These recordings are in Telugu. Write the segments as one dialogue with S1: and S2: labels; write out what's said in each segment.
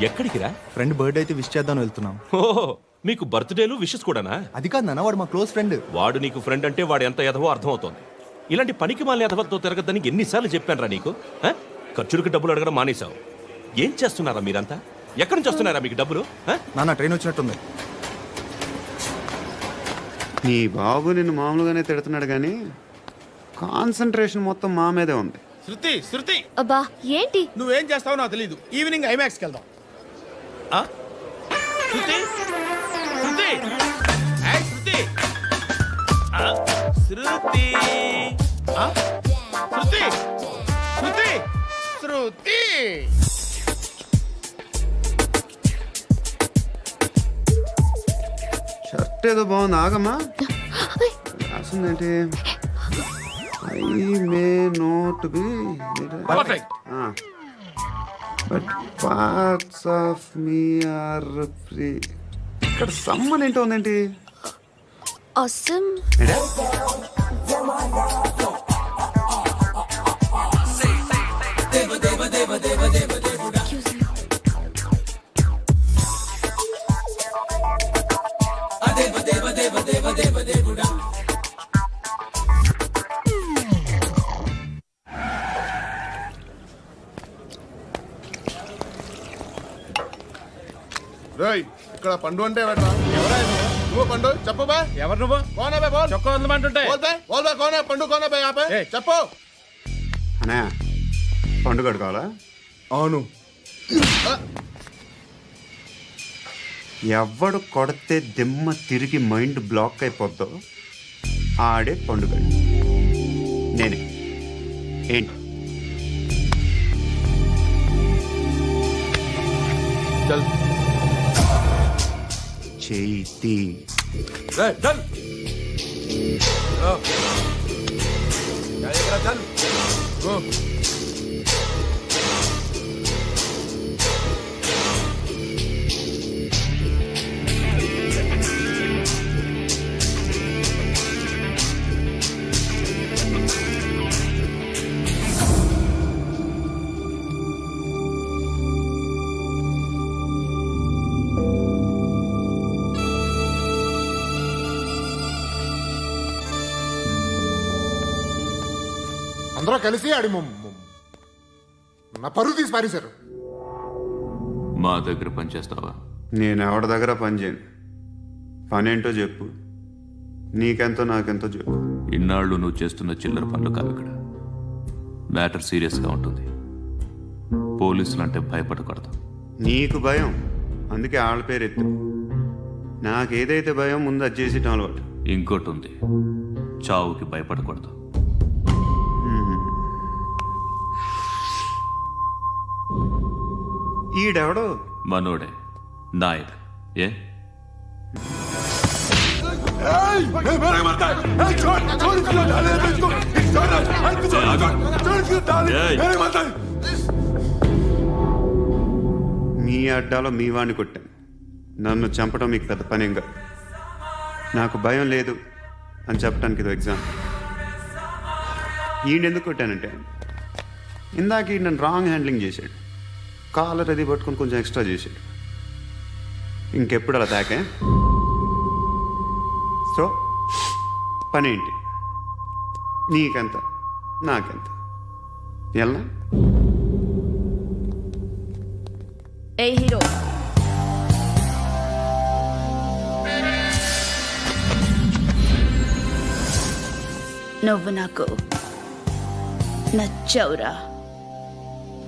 S1: ఎక్కడికి రా?
S2: ఫ్రెండ్ బర్త్డే అయితే విష్ చేద్దాం వెళ్తున్నాం.
S1: ఓహో, మీకు బర్త్డేలు విషెస్ కూడానా?
S2: అది కాదు నాన్న, వాడు మా క్లోజ్ ఫ్రెండ్.
S1: వాడు నీకు ఫ్రెండ్ అంటే వాడు ఎంత ఎదవో అర్థమవుతోంది. ఇలాంటి పనికి మాలిన ఎదవలతో తిరగద్దని ఎన్నిసార్లు చెప్పానురా నీకు? ఖర్చులకు డబ్బులు అడగడం మానేశావు. ఏం చేస్తున్నారా మీరంతా? ఎక్కడి నుంచి వస్తున్నారా మీకు డబ్బులు?
S2: నాన్న ట్రైన్ వచ్చినట్టుంది.
S3: నీ బాబు నిన్ను మామూలుగానే తిడుతున్నాడు కానీ కాన్సన్ట్రేషన్ మొత్తం మా మీదే ఉంది.
S4: శృతి
S5: అబ్బా ఏంటి?
S4: నువ్వేం చేస్తావో నాకు తెలీదు. ఈవినింగ్ ఐమాక్స్కి వెళ్దాం. శృతి శృతి ఏయ్ శృతి శృతి శృతి శృతి శృతి
S3: షర్ట్ ఏదో బాగుంది, ఆగమ్మా. రాసిందేంటి? I may not be
S4: perfect.
S3: But parts of me are free. ఇక్కడ సమ్మన్ ఏంటో ఉందేంటి?
S5: అసమ్
S3: ఏంటే?
S6: రేయ్, ఇక్కడ పండు అంటే ఎవరా? నువ్వు పండు చెప్పు బే.
S4: ఎవరు నువ్వు?
S6: కోనా బే బోల్.
S4: చొక్కా వదలమంటుంటే
S6: బోల్ బే బోల్ బే కోనా పండు కోనా బే ఆపే
S4: ఏయ్.
S6: చెప్పు.
S3: అనే పండుగ కావాలా?
S6: అవును.
S3: ఎవడు కొడితే దిమ్మ తిరిగి మైండ్ బ్లాక్ అయిపోద్దో ఆడే పండుగ. నేనే. ఏంటి?
S6: చల్
S3: చేతి
S6: రే చల్. చల్ గో. అందరూ కలిసి ఆడి నా పరువు తీసి పారేశారు.
S7: మా దగ్గర పనిచేస్తావా?
S3: నేను ఎవరి దగ్గర పని చేయను. పనేంటో చెప్పు. నీకెంతో నాకెంతో చెప్పు.
S7: ఇన్నాళ్ళు నువ్వు చేస్తున్న చిల్లర పనులు కావు ఇక్కడ. మ్యాటర్ సీరియస్గా ఉంటుంది. పోలీసులు అంటే భయపడకూడదు.
S3: నీకు భయం, అందుకే ఆళ్ళ పేరు ఎత్తు. నాకేదైతే భయం ముందు అది చేసేటం అలవాటు.
S7: ఇంకోటి ఉంది, చావుకి భయపడకూడదు.
S3: ఈడెవడో
S7: మనోడే నాయక్. ఏ
S3: మీ అడ్డాలో మీ వాడిని కొట్టాను. నన్ను చంపడం మీకు పెద్ద పనేంగా. నాకు భయం లేదు అని చెప్పడానికి ఇది ఎగ్జామ్. ఈయనెందుకు కొట్టానంటే ఇందాక ఈ నన్ను రాంగ్ హ్యాండ్లింగ్ చేశాడు. కాలర్ అది పట్టుకొని కొంచెం ఎక్స్ట్రా చేశాడు. ఇంకెప్పుడు అలా తాకే. సో పనేంటి? నీకెంత నాకెంత ఎలా?
S5: ఏ హీరో, నువ్వు నాకు నచ్చవురా.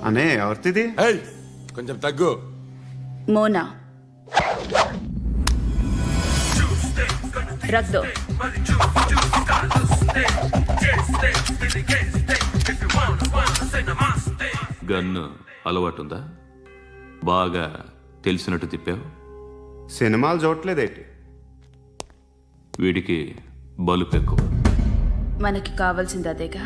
S3: అనే ఎవరిది?
S6: ఏయ్ కొంచెం తగ్గు.
S5: మోనా రక్ దో.
S7: గన్ను అలవాటుందా? బాగా తెలిసినట్టు తిప్పావు.
S3: సినిమాలు చూడట్లేదేంటి?
S7: వీడికి బలుపు ఎక్కువ.
S5: మనకి కావాల్సింది అదేగా.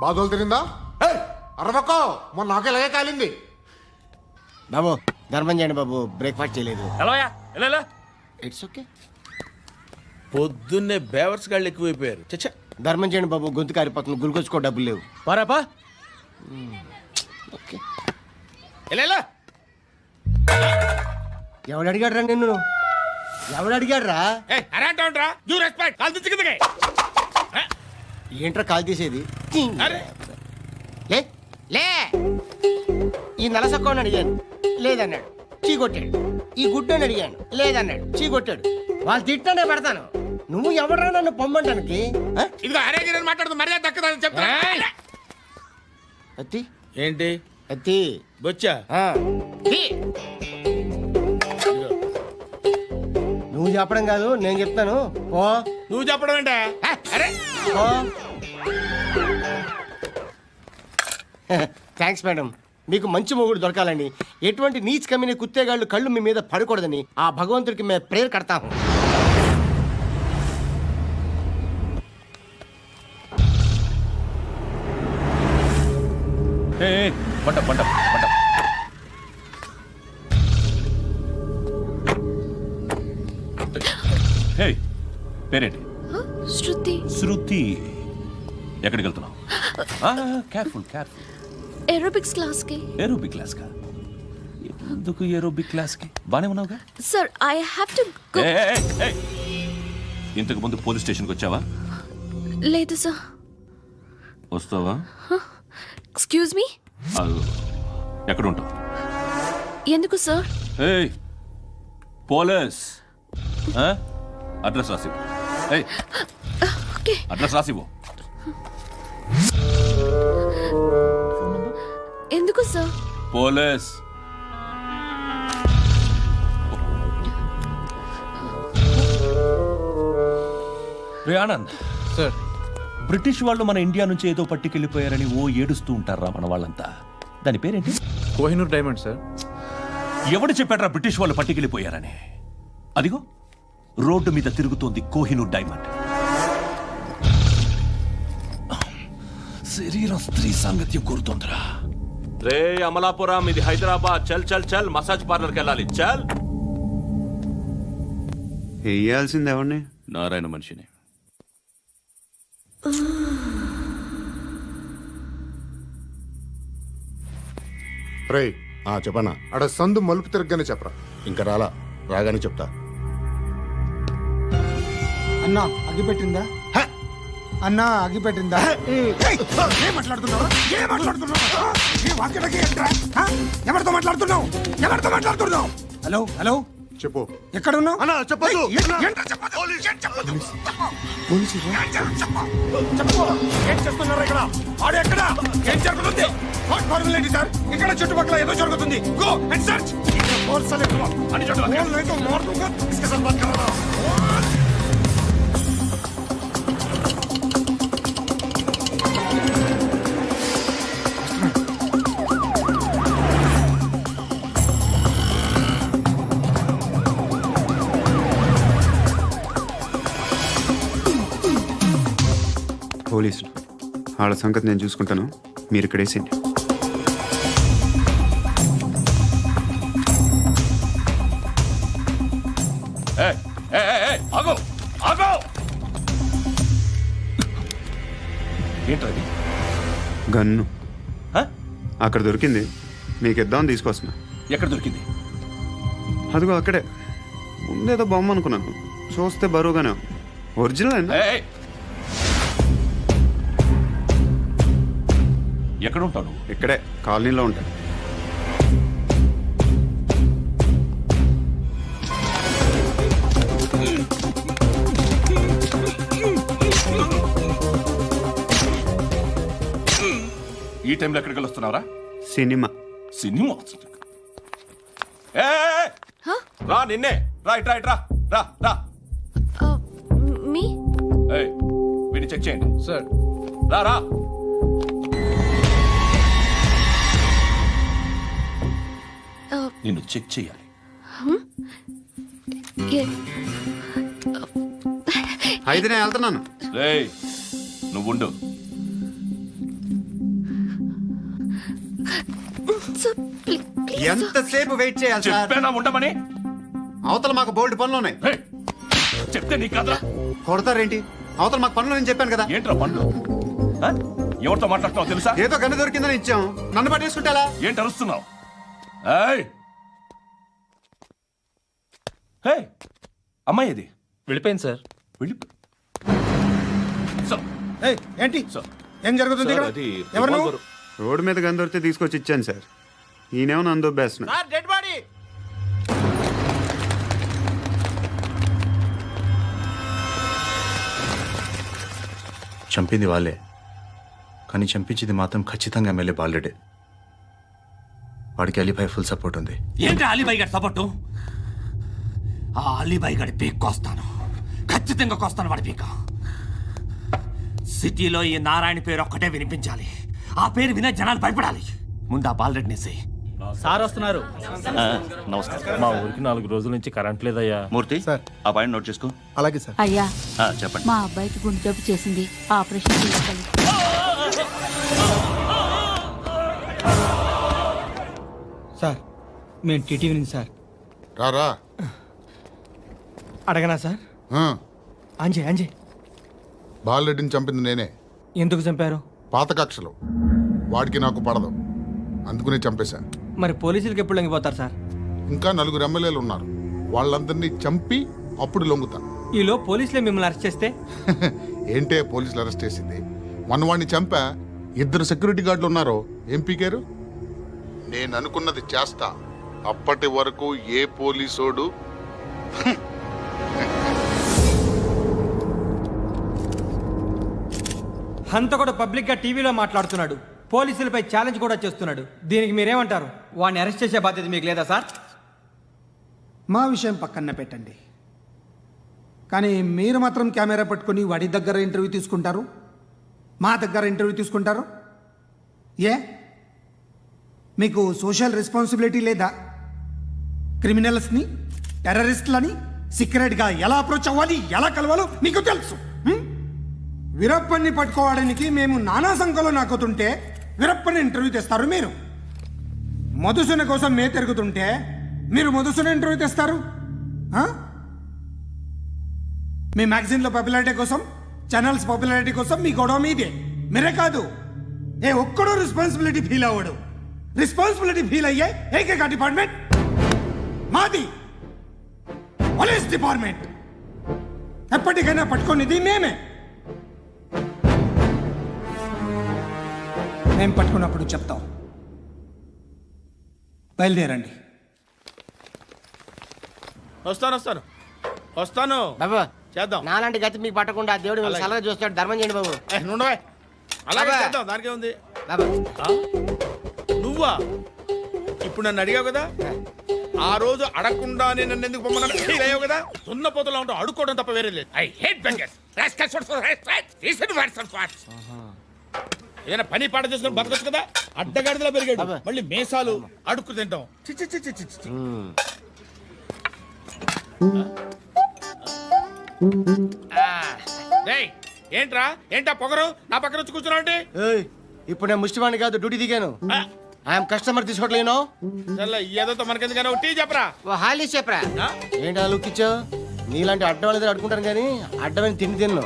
S6: బాధలు తిరిందా? అరవకో, మొన్న నాకు ఇలాగే కాలింది.
S8: బాబు ధర్మం చేయండి బాబు, బ్రేక్ఫాస్ట్ చేయలేదు.
S4: ఎలా
S8: ఇట్స్ ఓకే.
S4: పొద్దున్నే బేవర్స్ గాళ్ళు ఎక్కువైపోయారు. చచ్చా
S8: ధర్మం చేయండి బాబు, గొంతు కారిపోతుంది, గురికొచ్చుకో డబ్బులు లేవు.
S4: పారాపా
S8: ఓకే.
S4: ఎలా
S8: ఎవడు అడిగాడు రా నిన్ను? ఎవడు అడిగాడు రా?
S4: అరాంటా ఉంటా యూ రెస్పెక్ట్ కాల్ తెచ్చి కిందకి
S8: ఏంట్రా కాల్ తీసేది?
S4: అరే
S8: లే లే. ఈ నలసక్కని అడిగాను, లేదన్నాడు, చీ కొట్టాడు. ఈ గుడ్డని అడిగాను, లేదన్నాడు, చీ కొట్టాడు. వాళ్ళు తిట్టానే పెడతాను. నువ్వు ఎవడరా నన్ను పొమ్మంటానికి? ఆ?
S4: ఇదిగో అరే గిరని మాట్లాడుతూ మర్యాద దక్కదని చెప్తా
S8: అత్తి
S4: ఏంటి
S8: అత్తి.
S4: బొచ్చా
S8: ఆ. తీ. నువ్వు చెప్పడం కాదు, నేను చెప్తాను. ఓ
S4: నువ్వు చెప్పడం ఏంటే అరే
S8: ఓ. Thanks madam. మీకు మంచి మొగుడు దొరకాలని, ఎటువంటి నీచ్ కమ్మిన కుత్తేగాళ్ళు కళ్ళు మీ మీద పడకూడదని ఆ భగవంతుడికి మేము ప్రేయర్ కడతాము.
S7: పంట పంట పంట. హే, పేరేంటి?
S9: శృతి.
S7: శృతి. ఎక్కడికి వెళ్తున్నావు? Careful careful.
S9: ఏరోబిక్స్ క్లాస్ కి.
S7: ఏరోబిక్ క్లాస్ కా? ఎందుకు ఏరోబిక్ క్లాస్ కి? బానే ఉన్నావుగా?
S9: Sir I have to go.
S7: ఇంతకు ముందు పోలీస్ స్టేషన్కి వచ్చావా?
S9: లేదు సార్.
S7: వస్తావా?
S9: Excuse me.
S7: ఎక్కడ ఉంటావు?
S9: ఎందుకు సార్?
S7: ఏయ్, పోలీస్. అడ్రస్ రాసివ్వు. ఏయ్,
S9: ఓకే.
S7: అడ్రస్ రాసివ్వు.
S9: ఎందుకు సార్?
S7: పోలీస్. రే ఆనంద్
S2: సార్.
S7: బ్రిటిష్ వాళ్ళు మన ఇండియా నుంచి ఏదో పట్టుకెళ్ళిపోయారని ఓ ఏడుస్తూ ఉంటారా మన వాళ్ళంతా? దాని పేరేంటి?
S2: Kohinoor diamond sir.
S7: ఎవడు చెప్పాడ్రా బ్రిటిష్ వాళ్ళు పట్టుకెళ్ళిపోయారని? అదిగో రోడ్డు మీద తిరుగుతోంది కోహినూర్ డైమండ్. శరీరం స్త్రీ సాంగత్యం కోరుతోందిరా.
S1: రే అమలాపురం, ఇది హైదరాబాద్. చల్ చల్ చల్, మసాజ్ పార్లర్కి వెళ్ళాలి. చల్.
S3: వేయాల్సింది ఎవరిని?
S7: నారాయణ మనిషిని.
S6: రే చెప్పనా అడ సందు మలుపు తిరగగానే చెప్పరా. ఇంకా రాలా, రాగానే చెప్తా.
S10: అన్నా అగిపెట్టిందా? అన్నా అగిపెట్టిందా?
S4: ఏం మాట్లాడుతున్నావు? ఎవరితో మాట్లాడుతున్నావు? ఎవరితో మాట్లాడుతున్నావు?
S10: హలో హలో,
S6: చెప్పు.
S10: ఎక్కడ ఉన్నావు?
S6: అన్నా చెప్పదు.
S4: ఏం చేస్తున్నారు ఇక్కడ? ఆడు ఎక్కడ? ఏం జరుగుతుంది? వాట్ ఫార్ములేంటి సార్? ఇక్కడ చుట్టుపక్కల ఏదో జరుగుతుంది. Go and search. అని
S3: పోలీసులు వాళ్ళ సంగతి నేను చూసుకుంటాను, మీరు ఇక్కడ వేసేయండి.
S7: ఆగో ఆగో. ఏంటది?
S3: గన్ను అక్కడ దొరికింది, మీకు ఇద్దామని తీసుకొస్తున్నా.
S7: ఎక్కడ దొరికింది?
S3: అదిగో అక్కడే. ముందేదో బొమ్మ అనుకున్నాను, చూస్తే బరువుగానే ఉంది. ఒరిజినల్ అండి.
S7: ఎక్కడ ఉంటాను?
S3: ఇక్కడే కాలనీలో ఉంటాను.
S7: ఈ టైంలో ఎక్కడికి వస్తున్నావురా?
S3: సినిమా.
S7: సినిమా?
S1: రా నిన్నే. రైట్ రైట్ రా రా రా.
S9: మీ.
S7: వీడిని చెక్ చేయండి
S2: సార్.
S7: రా రా. నిన్ను చెక్ చేయాలి.
S3: అయితే నేను వెళ్తున్నాను.
S7: రేయ్, నువ్వుండు.
S3: ఎంతసేపు వెయిట్ చేయాలి సార్?
S7: చెప్పేనా ఉండమని?
S3: అవతల మాకు బోల్డ్ పనులు ఉన్నాయి.
S7: చెప్తే నీకు కదరా?
S3: కొడతారేంటి? అవతల మాకు పనులు నేను చెప్పాను కదా.
S1: ఏంట్రా పండ్లు ఆ? ఎవరితో మాట్లాడుతున్నావు తెలుసా?
S3: ఏదో గన్ను దొరికిందని ఇచ్చాం, నన్ను పట్టేసుకుంటా.
S1: ఏంటి అరుస్తున్నావు? ఏయ్! హే, అమ్మాయి ఇది
S11: వెళ్ళిపోయింది సార్.
S1: వెళ్ళి సార్,
S10: ఏయ్, ఏంటి
S1: సార్.
S10: ఏం జరుగుతుంది
S1: సార్,
S10: ఇక్కడ?
S1: అది
S10: ఎవరు నువ్వు?
S1: రివాల్వర్.
S3: రోడ్డు మీద గన్ను దొరికితే తీసుకొచ్చి ఇచ్చాను సార్. ఈయనేమో నన్ను దొబ్బేస్తున్నా.
S8: Dead body.
S2: చంపింది వాళ్ళే, కానీ చంపించింది మాత్రం ఖచ్చితంగా ఎమ్మెల్యే బాలుడే. వాడికి అలీభాయ్ ఫుల్ సపోర్ట్ ఉంది.
S11: ఏంటి అలీబాయి గారి సపోర్టు? ఆ అలీబాయి గారి పీక్ కోస్తాను, ఖచ్చితంగా కోస్తాను వాడి పీక. సిటీలో ఈ నారాయణ పేరు ఒక్కటే వినిపించాలి. ఆ పేరు వినే జనాలు భయపడాలి. ముందు ఆ బాలరెడ్డిని వేసేయ్.
S12: సార్ వస్తున్నారు.
S11: నమస్కారం.
S12: మా ఊరికి 4 రోజుల నుంచి కరెంట్ లేదయ్యా.
S7: మూర్తి
S2: సార్.
S7: ఆ పాయింట్ నోట్ చేసుకో.
S2: అలాగే సార్.
S5: అయ్యా,
S7: చెప్పండి.
S5: మా అబ్బాయికి గుండె జబ్బు చేసింది, ఆపరేషన్ చేయాలి.
S10: సార్ మేము టీటీవీ నుంచి సార్.
S6: రారా.
S10: అడగనా సార్?
S6: ఆ,
S10: అంజయ్
S6: బాలరెడ్డిని చంపింది నేనే.
S10: ఎందుకు చంపారు?
S6: పాత కక్షలు. వాడికి నాకు పడదు, అందుకునే చంపేశా.
S10: మరి పోలీసులకు ఎప్పుడు లొంగిపోతారు సార్?
S6: ఇంకా 4 ఎమ్మెల్యేలు ఉన్నారు, వాళ్ళందరినీ చంపి అప్పుడు లొంగుతా.
S10: ఈలో పోలీసులే మిమ్మల్ని అరెస్ట్ చేస్తే?
S6: ఏంటే పోలీసులు అరెస్ట్ చేసింది? మొన్న వాడిని చంపా, 2 సెక్యూరిటీ గార్డులు ఉన్నారు, ఏం పీకారు? నేను అనుకున్నది చేస్తా, అప్పటి వరకు ఏ పోలీసోడు
S10: హంతకుడు పబ్లిక్ గా టీవీలో మాట్లాడుతున్నాడు, పోలీసులపై ఛాలెంజ్ కూడా చేస్తున్నాడు. దీనికి మీరేమంటారు? వాడిని అరెస్ట్ చేసే బాధ్యత మీకు లేదా సార్?
S13: మా విషయం పక్కన పెట్టండి, కానీ మీరు మాత్రం కెమెరా పట్టుకొని వాడి దగ్గర ఇంటర్వ్యూ తీసుకుంటారు, మా దగ్గర ఇంటర్వ్యూ తీసుకుంటారు. ఏ మీకు సోషల్ రెస్పాన్సిబిలిటీ లేదా? క్రిమినల్స్ని, టెర్రరిస్టులని సీక్రెట్గా ఎలా అప్రోచ్ అవ్వాలి, ఎలా కలవాలో మీకు తెలుసు. వీరప్పన్ని పట్టుకోవడానికి మేము నానా సంఖ్యలో నాకుతుంటే వీరప్పని ఇంటర్వ్యూ తెస్తారు మీరు. మధుసూన కోసం మే తిరుగుతుంటే మీరు మధుసూన ఇంటర్వ్యూ తెస్తారు. మీ మ్యాగజైన్లో పాపులారిటీ కోసం, ఛానల్స్ పాపులారిటీ కోసం మీ గొడవ మీదే. మీరే కాదు, ఏ ఒక్కడో రెస్పాన్సిబిలిటీ ఫీల్ అవ్వడు. రెస్పాన్సిబిలిటీ ఫీల్ అయ్యే ఏకైక డిపార్ట్మెంట్ మాది, పోలీస్ డిపార్ట్మెంట్. ఎప్పటికైనా పట్టుకునేది మేమే. మేము పట్టుకున్నప్పుడు చెప్తాం. బయలుదేరండి.
S8: వస్తాను బాబు. చేద్దాం. నాలాంటి గతి మీకు పట్టకుండా దేవుడు మిమ్మల్ని సలహా చూస్తాడు. ధర్మం చేయండి బాబు.
S4: అలాగే
S8: బాబా.
S4: చేద్దాం, దానికే ఉంది.
S8: బాబు
S4: నువ్వా ఇప్పుడు నన్ను అడిగావు కదా, ఆ రోజు అడగకుండానే నన్ను ఎందుకు పొమ్మన్నాను ఫీల్ అయ్యావు కదా. సున్నపోతలో ఉంటావు, అడుక్కోవడం తప్ప వేరే లేదు. I hate bangers. ఏదైనా పని పాట చేసుకుని బతకొచ్చు కదా. అడ్డగాడిదలా పెరిగాడు, మళ్ళీ మేసాలు అడుక్కు తింటాం. చి చి చి చి చి చి. రేయ్, ఏంటా పొగరు నా పక్కన వచ్చి కూర్చున్నావు అంటే?
S8: ఇప్పుడు నేను ముష్టివాణి కాదు, డ్యూటీ దిగాను. ఐఎమ్ కస్టమర్ తీసుకోవట్లేను.
S4: ఏదో మనకెందుకైనా టీ చెప్పరా.
S8: హాలీ చెప్పరా. ఏంటి అలా లుక్ ఇచ్చావు? నీలాంటి అడ్డం వాళ్ళ దగ్గర అడుకుంటాను, కానీ అడ్డమైన తిండి తిన్ను.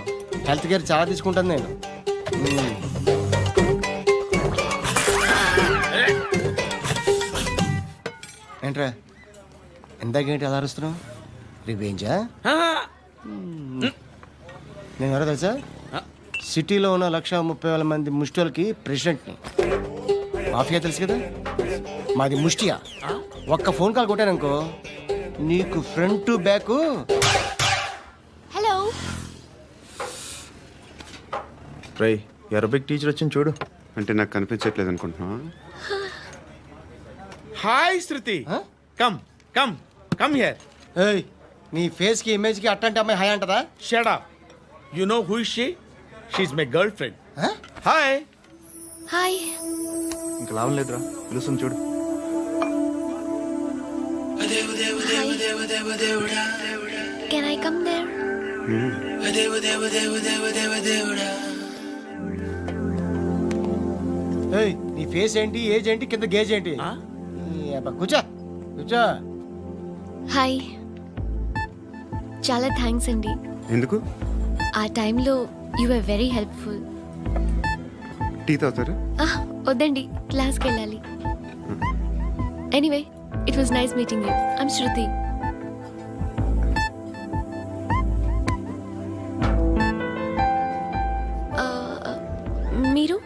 S8: హెల్త్ కేర్ చాలా తీసుకుంటాను నేను. ఏంట్రా ఎందాకేంటి అలా అరుస్తున్నావు? రివేంజా? నేను ఎవరో తెలుసా? సిటీలో ఉన్న 130,000 మంది ముష్టిలకి ప్రెసిడెంట్ని. మాఫియా తెలుసు కదా, మాది ముష్టియా. ఒక్క ఫోన్ కాల్ కొట్టాననుకో, నీకు ఫ్రంట్ టు బ్యాక్.
S9: హలో.
S2: రై, అరబిక్ టీచర్ వచ్చింది చూడు.
S3: అంటే నాకు కనిపించట్లేదు అనుకుంటున్నా.
S4: Hi Shruti, come come come here.
S8: ఏయ్, నీ ఫేస్ కి ఇమేజ్ కి అట్లాంటి అమ్మాయి హాయ్ అంటదా?
S4: Shut up. You know who is she? She is my girlfriend. Hi.
S9: Hi.
S2: ఇంకా లాభం లేదురా, పిలుస్తుంది చూడు.
S9: Can I come there?
S8: ఏయ్, నీ ఫేస్ ఏంటి, ఏజ్ ఏంటి, కింద గేజ్ ఏంటి? కూర్చో కూర్చో.
S9: హాయ్. చాలా థ్యాంక్స్ అండి.
S3: ఎందుకు?
S9: ఆ టైంలో you are very helpful.
S3: Tea తాగుతారు?
S9: వద్దండి, క్లాస్కి వెళ్ళాలి. Anyway, it was nice meeting you. I'm Shruti. మీరు?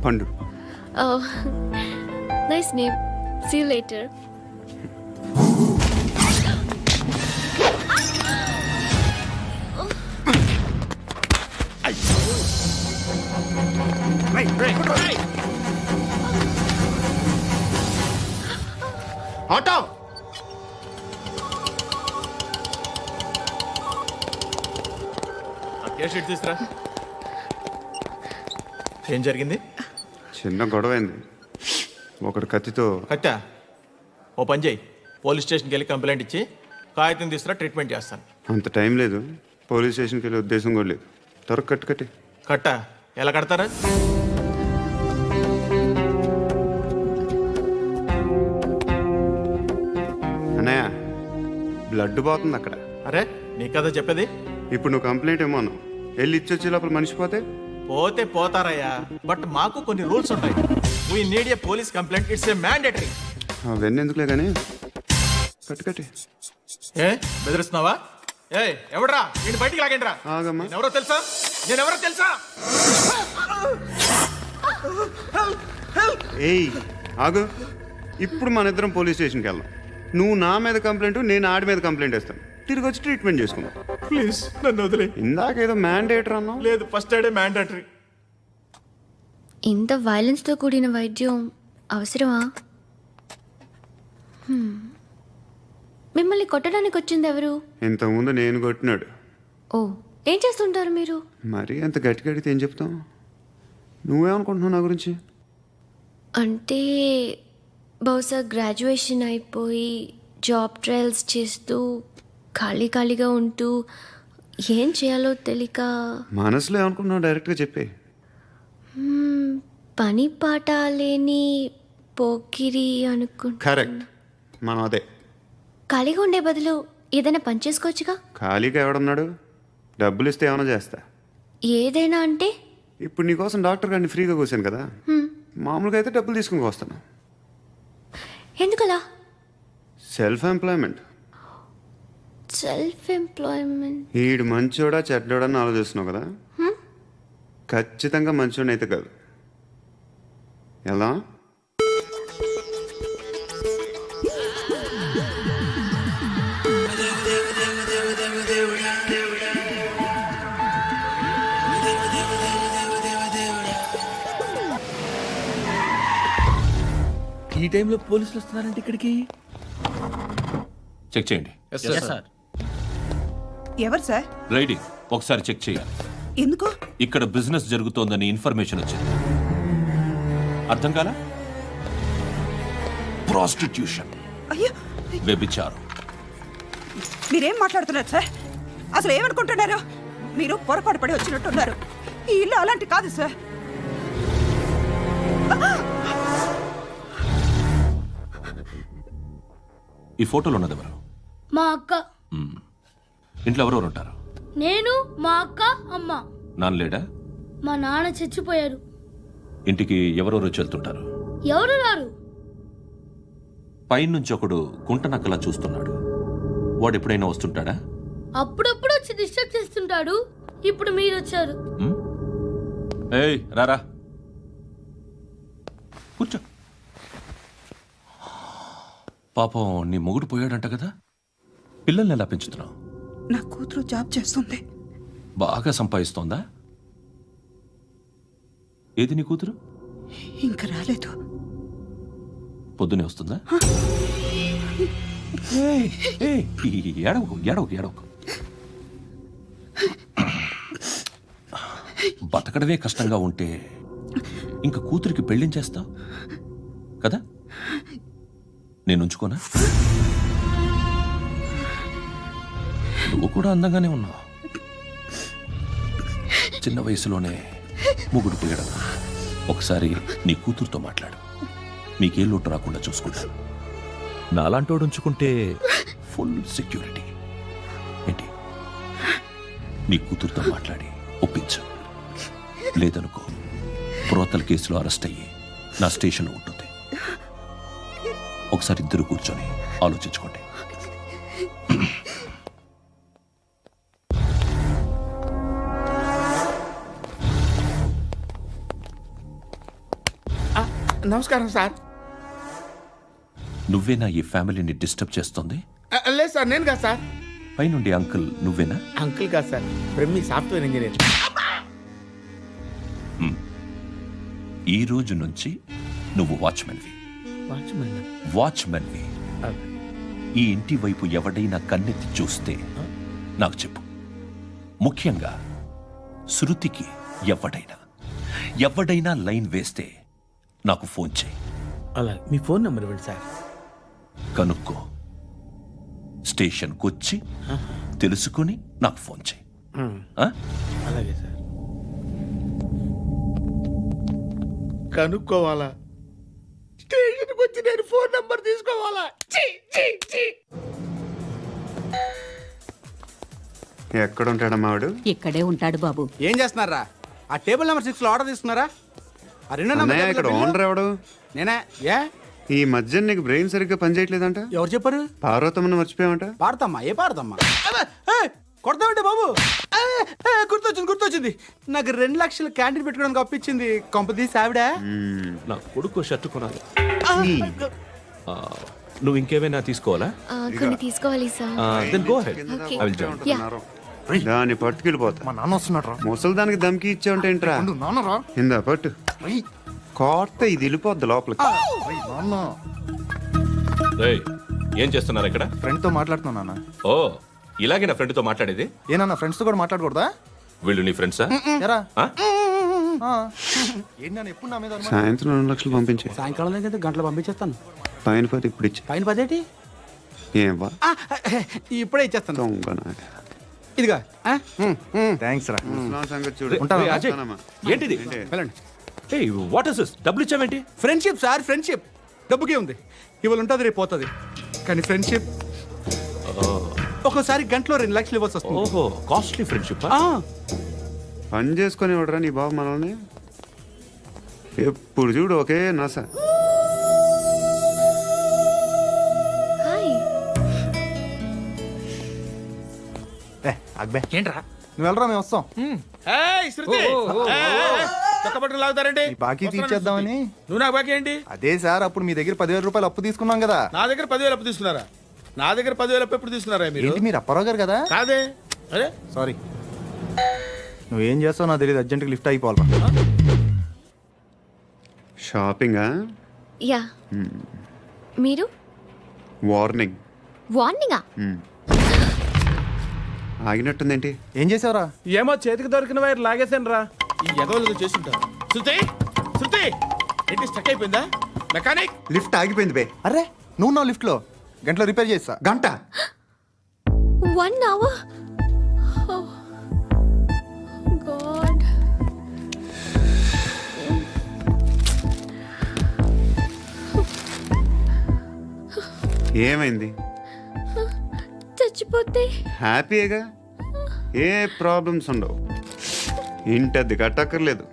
S3: Pandu.
S9: Nice name. See you later.
S3: Auto
S4: తీసురా. ఏం జరిగింది?
S3: చిన్న గొడవ అయింది. ఒకడు కత్తితో.
S4: కట్టా? ఓ పని చేయి, పోలీస్ స్టేషన్కి వెళ్ళి కంప్లైంట్ ఇచ్చి కాగితం తీసుకురా, ట్రీట్మెంట్ చేస్తాను.
S3: అంత టైం లేదు, పోలీస్ స్టేషన్కి వెళ్ళే ఉద్దేశం కూడా లేదు. త్వరగా కట్టి.
S4: కట్టా? ఎలా కడతారా?
S3: అన్నయ్య, బ్లడ్ పోతుంది అక్కడ.
S4: అరే నీ కదా చెప్పేది.
S3: ఇప్పుడు నువ్వు కంప్లైంట్ ఏమో అన్నావు, వెళ్ళి ఇచ్చొచ్చే లోపల మనిషి పోతే?
S4: పోతే పోతారయ్యా, బట్ మాకు కొన్ని రూల్స్ ఉంటాయి. We need a police complaint, it's a mandatory.
S3: అవన్నీ ఎందుకులే కానీ కట్టి.
S4: ఏ బెదిరిస్తున్నావా? ఏ ఎవడ్రా నేను బయటికి లాగండి రా.
S3: ఆగమ్మా.
S4: ఎవరో తెలుసా? నేనెవరో తెలుసా?
S3: ఏయ్ ఆగు. ఇప్పుడు మన ఇద్దరం పోలీస్ స్టేషన్కి వెళ్దాం. నువ్వు నా మీద కంప్లైంట్, నేను ఆడి మీద కంప్లైంట్ వేస్తాను. తిరిగి వచ్చి ట్రీట్మెంట్ చేసుకుందాం.
S4: ప్లీజ్ నన్ను వదిలే.
S3: ఇందాకేదో మ్యాండేటర్ అన్నావు.
S4: లేదు, ఫస్ట్ ఎయిడే మ్యాండేటరీ.
S9: ఇంత వైలెన్స్తో కూడిన వైద్యం అవసరమా? మిమ్మల్ని కొట్టడానికి వచ్చింది ఎవరు?
S3: ఇంతకుముందు నేను కొట్టినాడు.
S9: ఓ, ఏం చేస్తుంటారు మీరు?
S3: మరీ అంత గట్టిగా అడిగితే ఏం చెప్తాం? నువ్వేమనుకుంటున్నావు నా గురించి?
S9: అంటే బహుశా గ్రాడ్యుయేషన్ అయిపోయి జాబ్ ట్రయల్స్ చేస్తూ ఖాళీగా ఉంటూ ఏం చేయాలో తెలియక.
S3: మనసులో ఏమనుకుంటున్నావు డైరెక్ట్గా చెప్పే.
S9: పని పాట లేని పోకిరి అనుకుంటా.
S3: కరెక్ట్, మనం అదే.
S9: ఖాళీగా ఉండే బదులు ఏదైనా పని చేసుకోవచ్చుగా.
S3: ఖాళీగా ఎవడన్నాడు? డబ్బులు ఇస్తే ఏమైనా చేస్తా.
S9: ఏదైనా అంటే?
S3: ఇప్పుడు నీకోసం డాక్టర్ గారిని ఫ్రీగా కూర్చాను కదా, మామూలుగా అయితే డబ్బులు తీసుకుని వస్తాను.
S9: ఎందుకలా?
S3: Self employment. ఈడు మంచోడా చెడ్డోడా అని ఆలోచిస్తున్నావు కదా. ఖచ్చితంగా మంచోడని అయితే కాదు. ఎలా?
S4: ఈ టైంలో పోలీసులు వస్తున్నారంటే ఇక్కడికి.
S7: చెక్ చేయండి.
S14: ఎవరు సార్?
S7: రైడింగ్ ఒకసారి చెక్ చేయాలి.
S14: ఎందుకు?
S7: ఇక్కడ బిజినెస్ జరుగుతోందని ఇన్ఫర్మేషన్ వచ్చింది. అర్థం కాలా? ప్రాస్టిట్యూషన్,
S14: అయ్యో,
S7: వ్యభిచారం.
S14: మీరేం మాట్లాడుతున్నారు సార్? అసలు ఏమనుకుంటున్నారు? మీరు పొరపాటు పడి వచ్చినట్టున్నారు. ఈ ఇల్లు అలాంటి కాదు సార్.
S7: ఈ ఫోటోలో ఉన్నది ఎవరు?
S9: మా అక్క.
S7: ఇంట్లో ఎవరెవరు ఉంటారు?
S9: నేను, మా అక్క, అమ్మ.
S7: నాన్న లేడా?
S9: మా నాన్న చచ్చిపోయారు.
S7: ఇంటికి ఎవరెవరు వచ్చి వెళ్తుంటారు?
S9: ఎవరు రారు.
S7: పైనుంచి ఒకడు గుంటనక్కలా చూస్తున్నాడు. వాడు ఎప్పుడైనా వస్తుంటాడా?
S9: అప్పుడప్పుడు వచ్చి డిస్టర్బ్ చేస్తుంటాడు. ఇప్పుడు మీరు వచ్చారు.
S7: ఏయ్ రారా, కూర్చో. పాపం నీ మొగుడు పోయాడంట కదా, పిల్లల్ని ఎలా పెంచుతున్నావు?
S14: నా కూతురు జాబ్ చేస్తుంది.
S7: బాగా సంపాదిస్తోందా? ఏది నీ కూతురు?
S14: ఇంకా రాలేదు.
S7: పొద్దునే వస్తుందా? ఏడవకు ఏడవకు ఏడవకు. బతకడమే కష్టంగా ఉంటే ఇంకా కూతురికి పెళ్ళించేస్తావు కదా? నేను ఉంచుకోనా? నువ్వు కూడా అందంగానే ఉన్నావు. చిన్న వయసులోనే ముగుడు పోయడం. ఒకసారి నీ కూతురుతో మాట్లాడు, మీకే లోటు రాకుండా చూసుకుంటాను. నాలాంటోడు ఉంచుకుంటే ఫుల్ సెక్యూరిటీ. ఏంటి నీ కూతురుతో మాట్లాడి ఒప్పించు. లేదనుకో ప్రోతల కేసులో అరెస్ట్ అయ్యి నా స్టేషన్లో ఉంటుంది. ఒకసారి ఇద్దరు కూర్చొని ఆలోచించుకోండి.
S4: నమస్కారం సార్.
S7: నువ్వేనా ఈ ఫ్యామిలీని డిస్టర్బ్ చేస్తుంది?
S4: లేదు సార్, నేను కాదు సార్.
S7: పైనుండి అంకుల్ నువ్వేనా?
S4: అంకుల్ కాదు సార్, బ్రహ్మి సాఫ్ట్వేర్ ఇంజనీర్.
S7: ఈ రోజు నుంచి నువ్వు వాచ్మెన్వి. వాచ్మెన్వి. ఈ ఇంటి వైపు ఎవడైనా కన్నెత్తి చూస్తే నాకు చెప్పు. ముఖ్యంగా శృతికి ఎవడైనా లైన్ వేస్తే నాకు ఫోన్ చేయి.
S4: అలా మీ ఫోన్ నెంబర్ ఇవ్వండి సార్.
S7: కనుక్కో, స్టేషన్కి వచ్చి తెలుసుకుని నాకు ఫోన్ చేయి.
S4: అలాగే సార్. కనుక్కోవాలా? స్టేషన్కి వచ్చి నేను ఫోన్ నంబర్ తీసుకోవాలా?
S3: ఎక్కడ ఉంటాడమ్మా వాడు?
S5: ఇక్కడే ఉంటాడు బాబు.
S10: ఏం చేస్తున్నారా? ఆ టేబుల్ నెంబర్ 6 లో ఆర్డర్ తీసుకున్నారా? ఆ రెండో నెంబర్
S3: అన్నయ్య, ఇక్కడ ఓనర్ ఎవడు?
S10: నేనే. ఏ
S3: ఈ మధ్య నీకు బ్రెయిన్ సరిగ్గా పనిచేయట్లేదంట.
S10: ఎవరు చెప్పారు?
S3: పార్వతమ్మను మర్చిపోయామంట.
S10: పాడతామ్మా? ఏ పాడతామ్మా? కొడతామంటే బాబు. గుర్తొచ్చింది. నాకు 2 లక్షలు క్యాంటీన్ పెట్టుకోవడానికి అప్పించింది కొంపదీసి ఆవిడ.
S1: నా కొడుకు షర్ట్ కొనాలి. నువ్వు ఇంకేమైనా తీసుకోవాలా?
S9: కొన్ని తీసుకోవాలి sir.
S1: Then go ahead. I will join.
S3: దాన్ని పట్టుకెళ్ళిపోతా.
S6: మా నాన్న వస్తున్నాడు రా.
S3: ముసలి దానికి దమ్కి ఇచ్చావంటే ఏంట్రా?
S6: నాన్నరా
S3: ఇందా పట్టు. కోర్త ఇది వెళ్ళిపోద్ది లోపలికి.
S6: నాన్న
S1: రేయ్, ఏం చేస్తున్నారు ఇక్కడ?
S6: ఫ్రెండ్ తో మాట్లాడుతున్నా నాన్న.
S1: ఓ, ఇలాగే నా ఫ్రెండ్తో మాట్లాడేది?
S6: ఏనా ఫ్రెండ్స్ తో కూడా మాట్లాడకూడదా?
S1: వీళ్ళు నీ ఫ్రెండ్సా?
S6: ఎరా
S1: ఆ?
S6: ఏంటి నాన్న ఎప్పుడు నా మీద అనుమానం?
S3: సాయంత్రం 2 లక్షలు పంపించే.
S10: సాయంకాలం దగ్గర గంటలు పంపించేస్తాను.
S3: పైన 10 ఇప్పుడు ఇచ్చే.
S10: పైన 10 ఏంటి?
S3: ఏం వా
S10: ఇప్పుడే ఇచ్చేస్తాను.
S3: దొంగనా.
S10: ఇదిగా
S6: థ్యాంక్స్ రా.
S3: ముసలాం సంగతి చూడు.
S1: రేయ్, అజయ్,
S3: ఉంటానమ్మా.
S1: ఏంటిది?
S10: వెళ్ళండి.
S1: ఏయ్, వాట్ ఇస్ దిస్? డబ్బులు ఇచ్చావేంటి?
S10: Friendship sir, friendship. డబ్బుకే ఉంది. ఇవాళ ఉంటుంది, రేపు పోతుంది. కానీ ఫ్రెండ్షిప్ ఒక్కోసారి గంటలో 2 లక్షలు ఇవ్వాల్సి వస్తుంది.
S1: ఓహో, కాస్ట్లీ ఫ్రెండ్షిప్.
S3: పని చేసుకొని ఇవ్వడరా నీ బాబు మనల్ని? ఎప్పుడు చూడు ఒకే నాస.
S6: అక్బే
S10: ఏంట్రా?
S6: నువ్వు వెళ్ళరా, మేము వస్తాం.
S4: ఏయ్ శృతి, చొక్క పట్టుకుని లాగుతారండి?
S6: ఈ బాకీ తీర్చేద్దామని.
S4: నువ్వు నాకు బాకీ ఏంటి?
S6: అదే సార్, అప్పుడు మీ దగ్గర 10,000 రూపాయలు అప్పు తీసుకున్నాం కదా.
S4: నా దగ్గర 10,000 అప్పు తీసుకున్నారా? నా దగ్గర 10,000 అప్పు ఎప్పుడు తీసుకున్నారా మీరు?
S6: ఏంటి మీరు అప్పారావు గారు కదా?
S4: కాదే. అరే
S6: సారీ. నువ్వేం చేస్తావు నాకు తెలియదు, అర్జెంట్గా లిఫ్ట్ అయిపోవాలరా.
S3: షాపింగా?
S9: యా. మీరు?
S3: వార్నింగ్.
S9: వార్నింగా?
S3: ఆగినట్టుందేంటి?
S6: ఏం చేసావురా?
S10: ఏమో చేతికి దొరికిన వైర్ లాగేసాను రా.
S4: ఈ ఎదవలు చేస్తుంటారు. శృతి ఏంటి స్టక్ అయిపోయిందా? మెకానిక్.
S3: లిఫ్ట్ ఆగిపోయింది బే.
S6: అరే నువ్వు నా లిఫ్ట్ లో గంటలో రిపేర్ చేస్తా.
S3: గంట?
S9: 1 hour? Oh, God.
S3: ఏమైంది?
S9: చచ్చిపోతే?
S3: హ్యాపీగా, ఏ ప్రాబ్లమ్స్ ఉండవు. ఇంటి అద్దె కట్టక్కర్లేదు,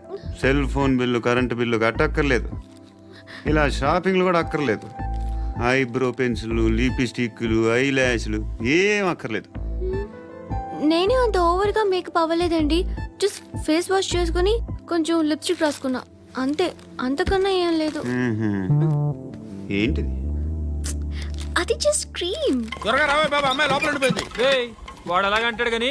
S3: cell phone bill, current bill కట్టక్కర్లేదు, ఇలా షాపింగ్లు కూడా అక్కర్లేదు. ఐబ్రో పెన్సిల్లు, లిప్స్టిక్లు, ఐ ల్యాష్లు ఏం అక్కర్లేదు.
S9: నేనే అంత ఓవర్గా మేకప్ అవ్వలేదండి. జస్ట్ ఫేస్ వాష్ చేసుకుని కొంచెం లిప్స్టిక్ రాసుకున్నా అంతే. అంతకన్నా ఏం లేదు.
S3: ఏంటిది?
S9: అది జస్ట్ క్రీమ్.
S4: త్వరగా రావే బాబా, అమ్మాయి లోపల ఉండిపోయింది.
S12: వాడు అలాగంటాడు కానీ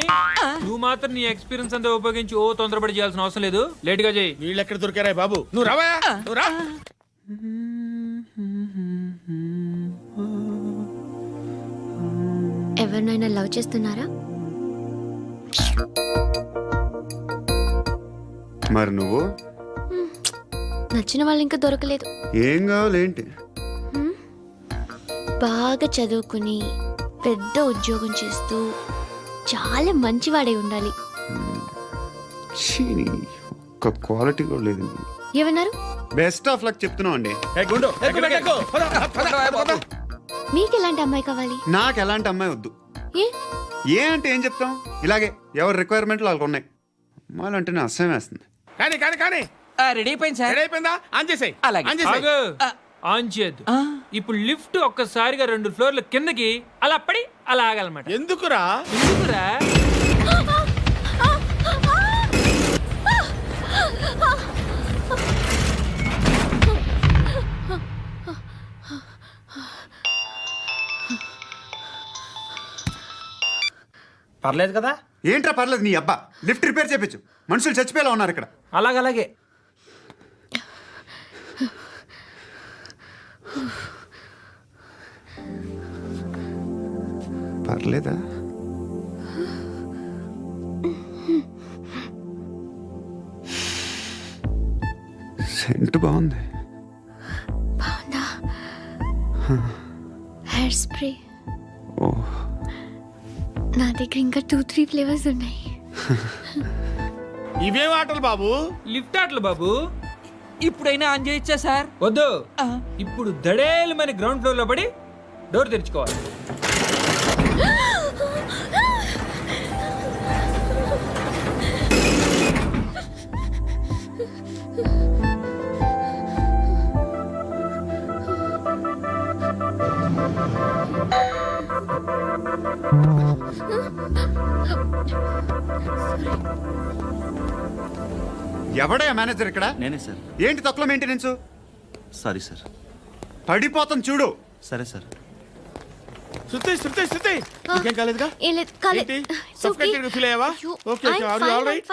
S12: నువ్వు మాత్రం నీ ఎక్స్పీరియన్స్ అంతా ఉపయోగించి తొందరపడి చేయాల్సిన అవసరం లేదు. లేట్ గా చేయి.
S4: వీళ్ళు ఎక్కడ దొరికారా బాబు? నువ్వు రావా, నువ్వు రా.
S9: ఎవరినైనా లవ్ చేస్తున్నారా?
S3: మరి నువ్వు?
S9: నచ్చిన వాళ్ళు ఇంకా దొరకలేదు.
S3: ఏం కావాలేంటి?
S9: బాగా చదువుకుని పెద్ద ఉద్యోగం చేస్తూ చాలా మంచివాడై ఉండాలి.
S3: ఒక్క క్వాలిటీ కూడా లేదు.
S9: ఏమన్నారు?
S3: బెస్ట్ ఆఫ్ లక్ చెప్తున్నావు అండి.
S9: మీకు ఎలాంటి అమ్మాయి కావాలి?
S3: నాకు ఎలాంటి అమ్మాయి వద్దు.
S9: ఏ
S3: ఏ అంటే ఏం చెప్తాం, ఇలాగే ఎవరి రిక్వైర్మెంట్లు వాళ్ళకు ఉన్నాయి. అమ్మాయిలంటేనే అసహ్యం వేస్తుంది.
S4: కానీ కానీ కానీ
S8: రెడీ అయిపోయింది సార్.
S4: రెడీ అయిపోయిందా? ఆన్ చేసేయ్.
S8: అలాగే.
S4: ఆన్ చేసేయ్.
S12: ఆగు. ఆన్ చేయద్దు. ఇప్పుడు లిఫ్ట్ ఒక్కసారిగా 2 ఫ్లోర్ల కిందకి అలా పడి అలా ఆగాలన్నమాట.
S4: ఎందుకురా?
S12: ఎందుకురా?
S8: పర్లేదు కదా?
S3: ఏంట్రా పర్లేదు నీ అబ్బా, లిఫ్ట్ రిపేర్ చేయించు. మనుషులు చచ్చిపోయేలా ఉన్నారు ఇక్కడ.
S8: అలాగలాగే.
S3: పర్లేదా? సెంట్ బాగుంది.
S9: బాగుందా? Hair spray.
S3: ఓ,
S9: నా దగ్గర ఇంకా 2-3 ఫ్లేవర్స్ ఉన్నాయి.
S4: ఇవేం ఆటలు బాబు?
S12: లిఫ్ట్ ఆటలు బాబు.
S8: ఇప్పుడైనా ఆన్ చేయొచ్చా సార్?
S12: వద్దు. ఇప్పుడు దడేలు మన గ్రౌండ్ ఫ్లోర్ లో పడి డోర్ తెరుచుకోవాలి.
S3: ఎవడయ్యా మేనేజర్ ఇక్కడ?
S2: నేనే సార్.
S3: ఏంటి తక్కువ మెయింటెనెన్స్?
S2: Sorry sir.
S3: పడిపోతాం చూడు.
S2: సరే సార్.
S4: శృతి శృతి శృతి ఇంకేం కాలేదుగా?
S9: ఏం లేదు, కాలేదు.
S4: ఏంటి? Suffocated గా feel అయ్యావా? Okay, okay. Are you all right?